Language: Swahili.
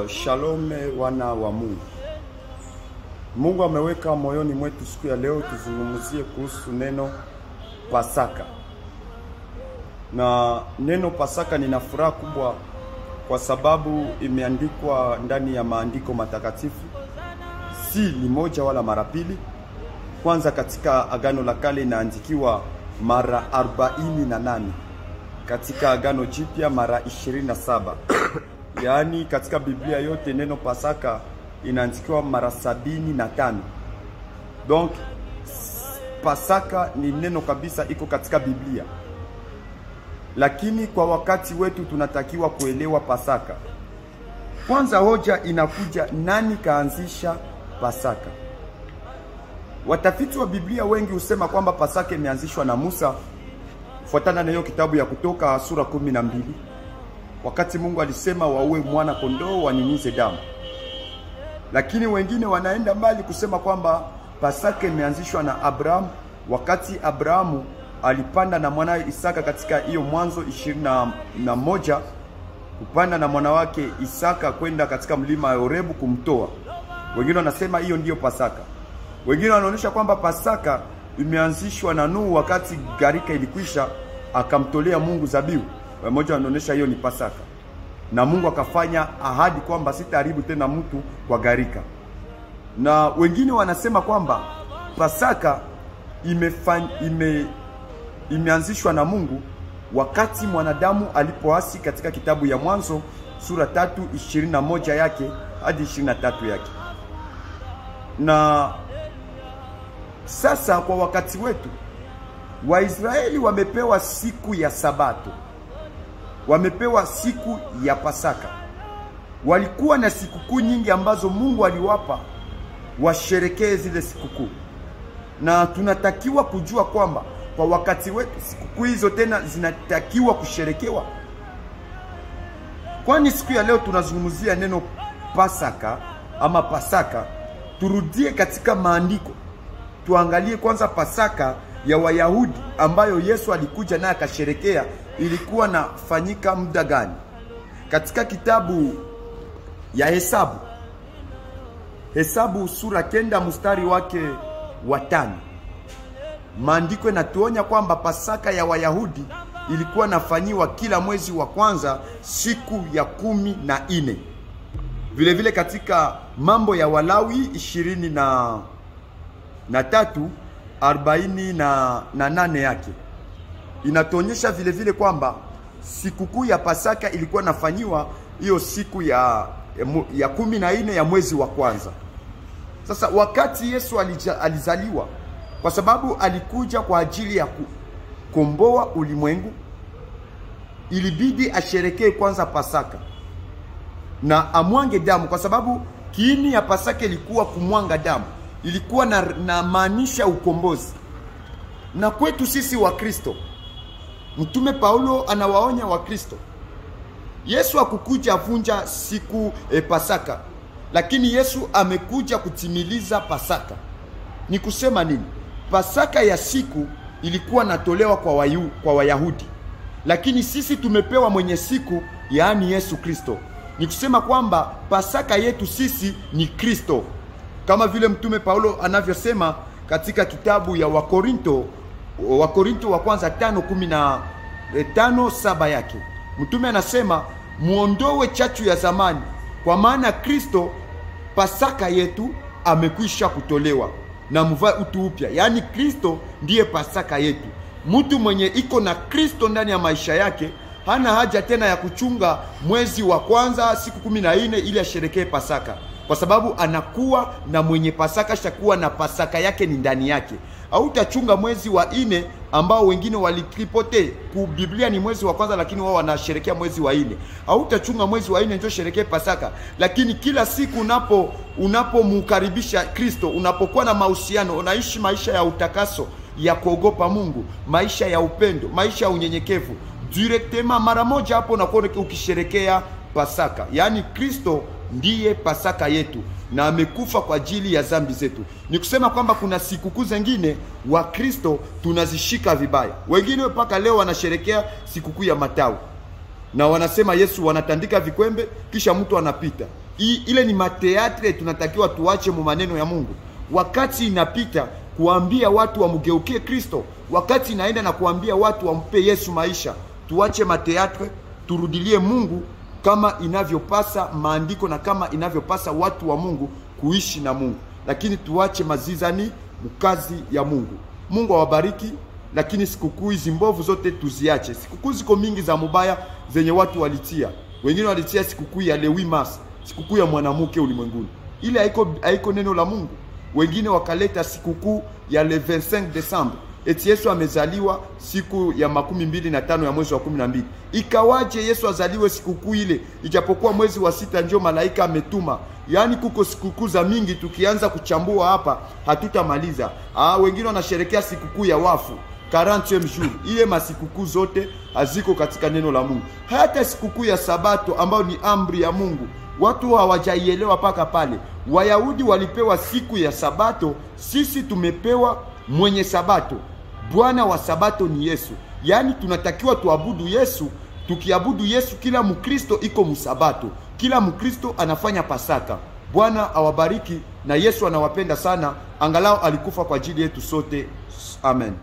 Shalom wana wa Mungu. Mungu ameweka moyoni mwetu siku ya leo tuzungumzie kuhusu neno Pasaka. Na neno Pasaka nina furaha kubwa kwa sababu imeandikwa ndani ya maandiko matakatifu. Si limoja wala mara pili. Kwanza katika Agano la Kale inaandikiwa mara 48. Katika Agano Jipya mara 27. Yaani katika Biblia yote neno Pasaka inaandikiwa mara 75. Donc Pasaka ni neno kabisa iko katika Biblia. Lakini kwa wakati wetu tunatakiwa kuelewa Pasaka. Kwanza hoja inakuja, nani kaanzisha Pasaka? Watafiti wa Biblia wengi husema kwamba Pasaka imeanzishwa na Musa, fuatana na hiyo kitabu ya Kutoka sura 12. Wakati Mungu alisema waue mwana kondoo wanyunyize damu. Lakini wengine wanaenda mbali kusema kwamba Pasaka imeanzishwa na Abraham, wakati Abrahamu alipanda na mwanae Isaka katika hiyo Mwanzo 21, kupanda na mwana wake Isaka kwenda katika mlima wa Horebu kumtoa. Wengine wanasema hiyo ndiyo Pasaka. Wengine wanaonyesha kwamba Pasaka imeanzishwa na Nuhu wakati gharika ilikwisha akamtolea Mungu zabihu. Mmoja wanaonyesha hiyo ni Pasaka. Na Mungu akafanya ahadi kwamba sitaharibu tena mtu kwa gharika. Na wengine wanasema kwamba Pasaka imeanzishwa na Mungu wakati mwanadamu alipoasi katika kitabu ya Mwanzo sura 3:21 yake hadi 23 yake. Na sasa kwa wakati wetu Waisraeli wamepewa siku ya Sabato. Wamepewa siku ya Pasaka. Walikuwa na sikukuu nyingi ambazo Mungu aliwapa washerekee zile sikukuu. Na tunatakiwa kujua kwamba kwa wakati wetu sikukuu hizo tena zinatakiwa kusherekewa. Kwani siku ya leo tunazungumzia neno Pasaka ama Pasaka, turudie katika maandiko. Tuangalie kwanza Pasaka ya Wayahudi ambayo Yesu alikuja naye akasherekea ilikuwa nafanyika muda gani? Katika kitabu ya Hesabu sura 9 mstari wake wa 5. Maandiko yanatuonya kwamba Pasaka ya Wayahudi ilikuwa nafanyiwa kila mwezi wa kwanza siku ya 14. Vile vile katika Mambo ya Walawi 23:48 yake inatuonyesha vile vile kwamba sikukuu ya Pasaka ilikuwa nafanyiwa hiyo siku ya 14 ya mwezi wa kwanza. Sasa wakati Yesu alizaliwa, kwa sababu alikuja kwa ajili ya kukomboa ulimwengu, ilibidi asherekee kwanza Pasaka na amwange damu, kwa sababu kiini ya Pasaka ilikuwa kumwanga damu. Ilikuwa na maanisha ukombozi. Na kwetu sisi wa Kristo, Mtume Paulo anawaonya wa Kristo. Yesu hakukuja vunja siku Pasaka, lakini Yesu amekuja kutimiliza Pasaka. Ni kusema nini? Pasaka ya siku ilikuwa natolewa kwa Wayahudi, lakini sisi tumepewa mwenye siku, yaani Yesu Kristo. Ni kusema kwamba Pasaka yetu sisi ni Kristo, kama vile Mtume Paulo anavyosema katika kitabu ya Wakorinto wa kwanza 5:15-7 yake. Mtume anasema muondoe chachu ya zamani, kwa maana Kristo Pasaka yetu amekwisha kutolewa, na mvae utu upya. Yaani Kristo ndiye Pasaka yetu. Mtu mwenye iko na Kristo ndani ya maisha yake hana haja tena ya kuchunga mwezi wa kwanza siku 14 ili asherekee Pasaka, kwa sababu anakuwa na mwenye Pasaka, shakuwa na Pasaka yake ni ndani yake. Au utachunga mwezi wa 4 ambao wengine walitripote ku Biblia ni mwezi wa kwanza, lakini wao wanasherekea mwezi wa 4. Au utachunga mwezi wa 4 ndio sherekee Pasaka. Lakini kila siku unapomkaribisha Kristo, unapokuwa na mahusiano, unaishi maisha ya utakaso, ya kuogopa Mungu, maisha ya upendo, maisha ya unyenyekevu, directement mara moja hapo unakuwa ukisherekea Pasaka. Yaani Kristo ndiye Pasaka yetu na amekufa kwa ajili ya dhambi zetu. Ni kusema kwamba kuna sikukuu zingine wa Kristo tunazishika vibaya. Wengine mpaka leo wanasherekea sikukuu ya Matawi. na wanasema Yesu, wanatandika vikwembe kisha mtu anapita. Ile ni mateatre tunatakiwa tuache mu maneno ya Mungu. Wakati inapita kuambia watu wamgeukie Kristo, wakati inaenda na kuambia watu wampe Yesu maisha, tuache mateatre, turudilie Mungu kama inavyopasa maandiko na kama inavyopasa watu wa Mungu kuishi na Mungu. Lakini tuache mazizani mkazi ya Mungu. Mungu awabariki. Lakini sikukuu hizi mbovu zote tuziache. Sikukuu ziko mingi za mubaya zenye watu walitia. Wengine walitia sikukuu ya Lewi Mas, sikukuu ya mwanamke ulimwenguni. Ile haiko neno la Mungu. Wengine wakaleta sikukuu ya le 25 Desemba. Eti Yesu amezaliwa siku ya 25 ya mwezi wa 12. Ikawaje Yesu azaliwe sikukuu ile ijapokuwa mwezi wa 6 ndio malaika ametuma? Yaani kuko sikukuu za mingi, tukianza kuchambua hapa hatutamaliza. Wengine wanasherehekea sikukuu ya wafu 40e jour. Ile masikukuu zote haziko katika neno la Mungu. Hata sikukuu ya Sabato ambayo ni amri ya Mungu, watu hawajaielewa paka pale. Wayahudi walipewa siku ya Sabato, sisi tumepewa mwenye Sabato. Bwana wa Sabato ni Yesu. Yaani tunatakiwa tuabudu Yesu. Tukiabudu Yesu, kila Mkristo iko msabato. Kila Mkristo anafanya Pasaka. Bwana awabariki, na Yesu anawapenda sana. Angalau alikufa kwa ajili yetu sote. Amen.